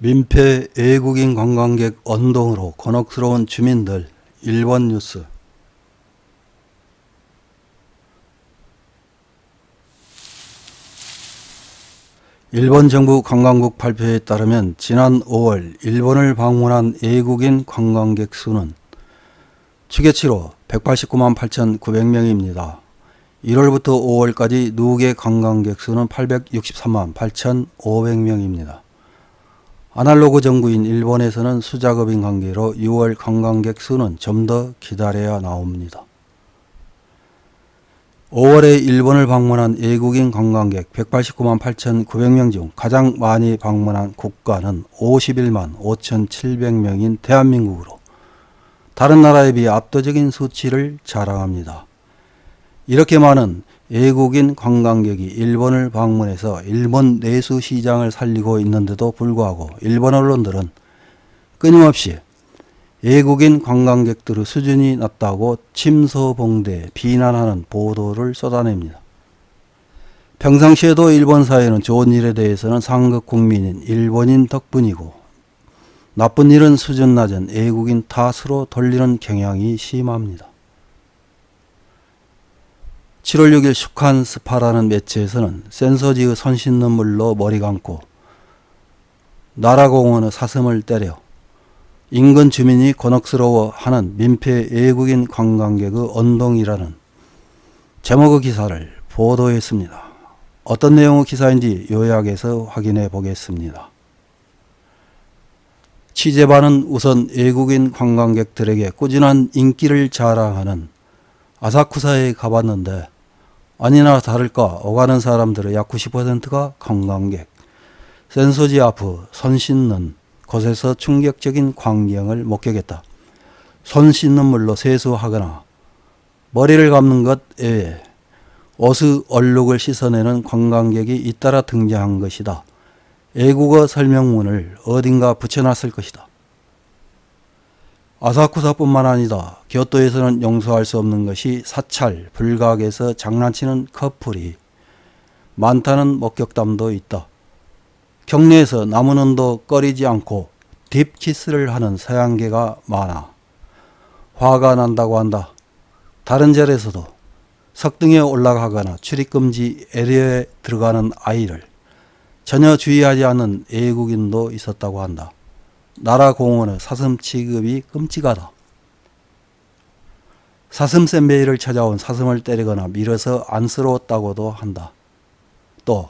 민폐 외국인 관광객 언동으로 곤혹스러운 주민들. 일본 뉴스. 일본 정부 관광국 발표에 따르면 지난 5월 일본을 방문한 외국인 관광객 수는 추계치로 189만 8,900명입니다. 1월부터 5월까지 누계 관광객 수는 863만 8,500명입니다. 아날로그 정부인 일본에서는 수작업인 관계로 6월 관광객 수는 좀 더 기다려야 나옵니다. 5월에 일본을 방문한 외국인 관광객 189만 8,900명 중 가장 많이 방문한 국가는 51만 5,700명인 대한민국으로 다른 나라에 비해 압도적인 수치를 자랑합니다. 이렇게 많은 외국인 관광객이 일본을 방문해서 일본 내수 시장을 살리고 있는데도 불구하고 일본 언론들은 끊임없이 외국인 관광객들의 수준이 낮다고 침소봉대 비난하는 보도를 쏟아냅니다. 평상시에도 일본 사회는 좋은 일에 대해서는 상급 국민인 일본인 덕분이고 나쁜 일은 수준 낮은 외국인 탓으로 돌리는 경향이 심합니다. 7월 6일 슈칸 스파라는 매체에서는 센소지의 손 씻는 물로 머리 감고 나라공원의 사슴을 때려 인근 주민이 곤혹스러워하는 민폐 외국인 관광객의 언동이라는 제목의 기사를 보도했습니다. 어떤 내용의 기사인지 요약해서 확인해 보겠습니다. 취재반은 우선 외국인 관광객들에게 꾸준한 인기를 자랑하는 아사쿠사에 가봤는데 아니나 다를까 오가는 사람들의 약 90%가 관광객. 센소지 앞의 손 씻는 곳에서 충격적인 광경을 목격했다. 손 씻는 물로 세수하거나 머리를 감는 것 외에 옷의 얼룩을 씻어내는 관광객이 잇따라 등장한 것이다. 외국어 설명문을 어딘가 붙여놨을 것이다. 아사쿠사뿐만 아니다. 교토에서는 용서할 수 없는 것이 사찰, 불각에서 장난치는 커플이 많다는 목격담도 있다. 경내에서 나무는도 꺼리지 않고 딥키스를 하는 서양계가 많아 화가 난다고 한다. 다른 절에서도 석등에 올라가거나 출입금지 에리어에 들어가는 아이를 전혀 주의하지 않는 외국인도 있었다고 한다. 나라 공원의 사슴 취급이 끔찍하다. 사슴 샌베이를 찾아온 사슴을 때리거나 밀어서 안쓰러웠다고도 한다. 또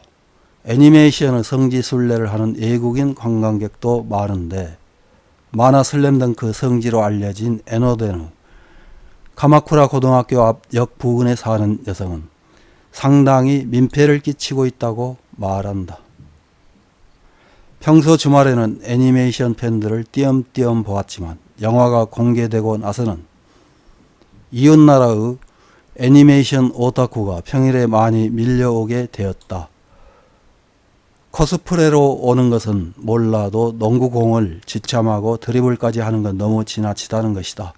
애니메이션의 성지순례를 하는 외국인 관광객도 많은데 만화 슬램덩크 성지로 알려진 에노데는 카마쿠라 고등학교 앞 역 부근에 사는 여성은 상당히 민폐를 끼치고 있다고 말한다. 평소 주말에는 애니메이션 팬들을 띄엄띄엄 보았지만 영화가 공개되고 나서는 이웃나라의 애니메이션 오타쿠가 평일에 많이 밀려오게 되었다. 코스프레로 오는 것은 몰라도 농구공을 지참하고 드리블까지 하는 건 너무 지나치다는 것이다.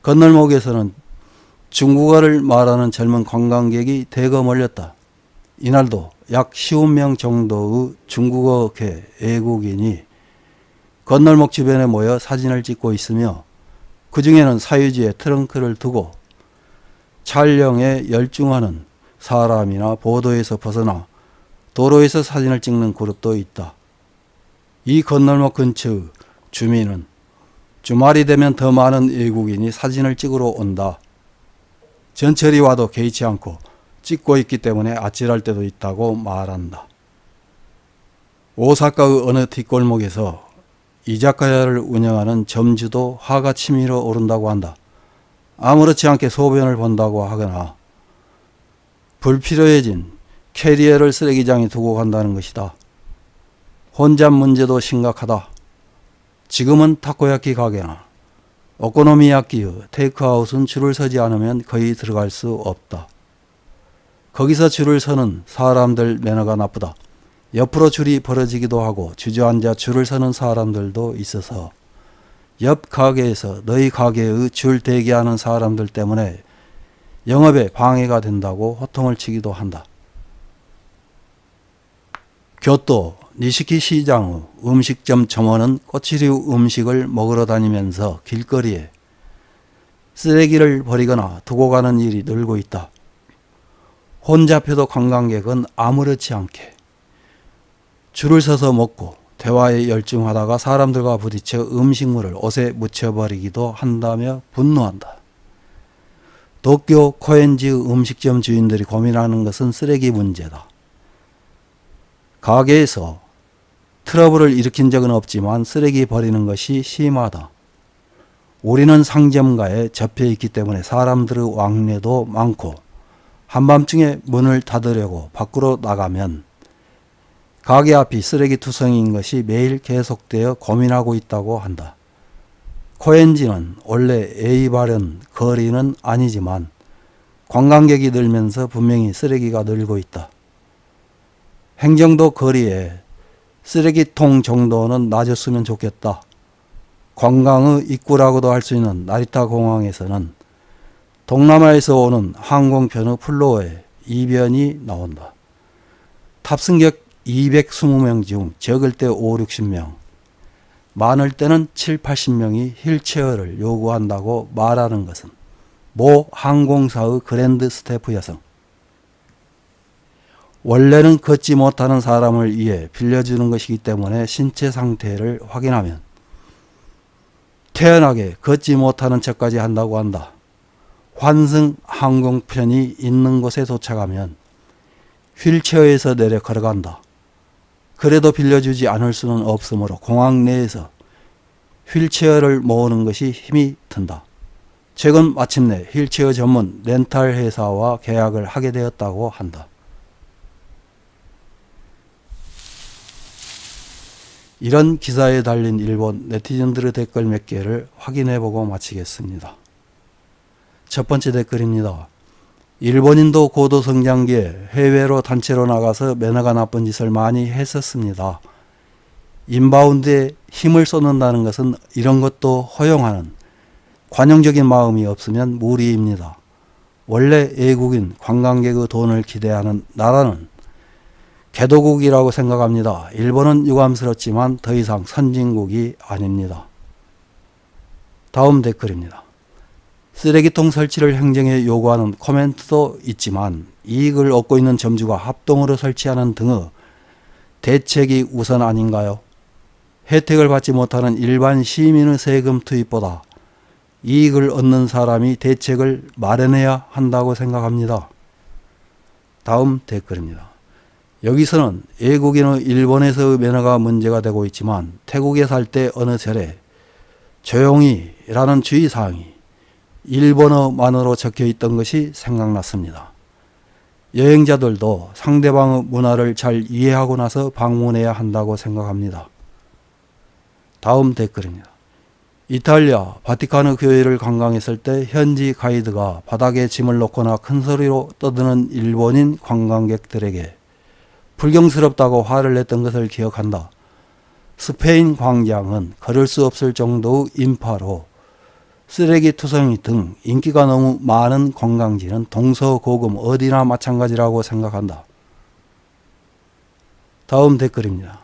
건널목에서는 중국어를 말하는 젊은 관광객이 대거 몰렸다. 이날도 약 50명 정도의 중국어계 외국인이 건널목 주변에 모여 사진을 찍고 있으며 그 중에는 사유지에 트렁크를 두고 촬영에 열중하는 사람이나 보도에서 벗어나 도로에서 사진을 찍는 그룹도 있다. 이 건널목 근처의 주민은 주말이 되면 더 많은 외국인이 사진을 찍으러 온다. 전철이 와도 개의치 않고 찍고 있기 때문에 아찔할 때도 있다고 말한다. 오사카의 어느 뒷골목에서 이자카야를 운영하는 점주도 화가 치밀어 오른다고 한다. 아무렇지 않게 소변을 본다고 하거나 불필요해진 캐리어를 쓰레기장에 두고 간다는 것이다. 혼잡 문제도 심각하다. 지금은 타코야키 가게나 오코노미야키의 테이크아웃은 줄을 서지 않으면 거의 들어갈 수 없다. 거기서 줄을 서는 사람들 매너가 나쁘다. 옆으로 줄이 벌어지기도 하고 주저앉아 줄을 서는 사람들도 있어서 옆 가게에서 너희 가게의 줄 대기하는 사람들 때문에 영업에 방해가 된다고 호통을 치기도 한다. 교토 니시키 시장의 음식점 점원은 꼬치류 음식을 먹으러 다니면서 길거리에 쓰레기를 버리거나 두고 가는 일이 늘고 있다. 혼잡해도 관광객은 아무렇지 않게 줄을 서서 먹고 대화에 열중하다가 사람들과 부딪혀 음식물을 옷에 묻혀버리기도 한다며 분노한다. 도쿄 코엔지 음식점 주인들이 고민하는 것은 쓰레기 문제다. 가게에서 트러블을 일으킨 적은 없지만 쓰레기 버리는 것이 심하다. 우리는 상점가에 접해 있기 때문에 사람들의 왕래도 많고 한밤중에 문을 닫으려고 밖으로 나가면 가게 앞이 쓰레기투성인 것이 매일 계속되어 고민하고 있다고 한다. 코엔지는 원래 예의 바른 거리는 아니지만 관광객이 늘면서 분명히 쓰레기가 늘고 있다. 행정도 거리에 쓰레기통 정도는 놔줬으면 좋겠다. 관광의 입구라고도 할 수 있는 나리타 공항에서는 동남아에서 오는 항공편의 플로어에 이변이 나온다. 탑승객 220명 중 적을 때 5, 60명, 많을 때는 7, 80명이 휠체어를 요구한다고 말하는 것은 모 항공사의 그랜드 스태프 여성. 원래는 걷지 못하는 사람을 위해 빌려주는 것이기 때문에 신체 상태를 확인하면 태연하게 걷지 못하는 척까지 한다고 한다. 환승 항공편이 있는 곳에 도착하면 휠체어에서 내려 걸어간다. 그래도 빌려주지 않을 수는 없으므로 공항 내에서 휠체어를 모으는 것이 힘이 든다. 최근 마침내 휠체어 전문 렌탈 회사와 계약을 하게 되었다고 한다. 이런 기사에 달린 일본 네티즌들의 댓글 몇 개를 확인해보고 마치겠습니다. 첫 번째 댓글입니다. 일본인도 고도 성장기에 해외로 단체로 나가서 매너가 나쁜 짓을 많이 했었습니다. 인바운드에 힘을 쏟는다는 것은 이런 것도 허용하는 관용적인 마음이 없으면 무리입니다. 원래 외국인 관광객의 돈을 기대하는 나라는 개도국이라고 생각합니다. 일본은 유감스럽지만 더 이상 선진국이 아닙니다. 다음 댓글입니다. 쓰레기통 설치를 행정에 요구하는 코멘트도 있지만 이익을 얻고 있는 점주가 합동으로 설치하는 등의 대책이 우선 아닌가요? 혜택을 받지 못하는 일반 시민의 세금 투입보다 이익을 얻는 사람이 대책을 마련해야 한다고 생각합니다. 다음 댓글입니다. 여기서는 외국인의 일본에서의 매너가 문제가 되고 있지만 태국에 살 때 어느 절에 조용히 라는 주의사항이 일본어만으로 적혀 있던 것이 생각났습니다. 여행자들도 상대방의 문화를 잘 이해하고 나서 방문해야 한다고 생각합니다. 다음 댓글입니다. 이탈리아 바티칸의 교회를 관광했을 때 현지 가이드가 바닥에 짐을 놓거나 큰 소리로 떠드는 일본인 관광객들에게 불경스럽다고 화를 냈던 것을 기억한다. 스페인 광장은 걸을 수 없을 정도의 인파로 쓰레기 투성이 등 인기가 너무 많은 관광지는 동서고금 어디나 마찬가지라고 생각한다. 다음 댓글입니다.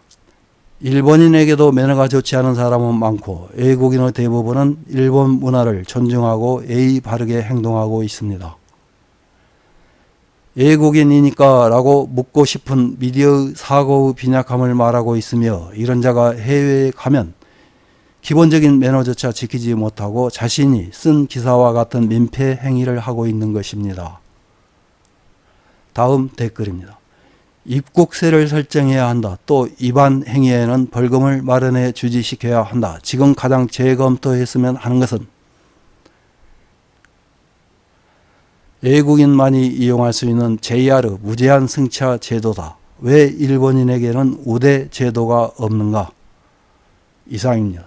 일본인에게도 매너가 좋지 않은 사람은 많고 외국인의 대부분은 일본 문화를 존중하고 예의 바르게 행동하고 있습니다. 외국인이니까 라고 묻고 싶은 미디어의 사고의 빈약함을 말하고 있으며 이런 자가 해외에 가면 기본적인 매너조차 지키지 못하고 자신이 쓴 기사와 같은 민폐 행위를 하고 있는 것입니다. 다음 댓글입니다. 입국세를 설정해야 한다. 또 위반 행위에는 벌금을 마련해 주지시켜야 한다. 지금 가장 재검토했으면 하는 것은 외국인만이 이용할 수 있는 JR 무제한 승차 제도다. 왜 일본인에게는 우대 제도가 없는가? 이상입니다.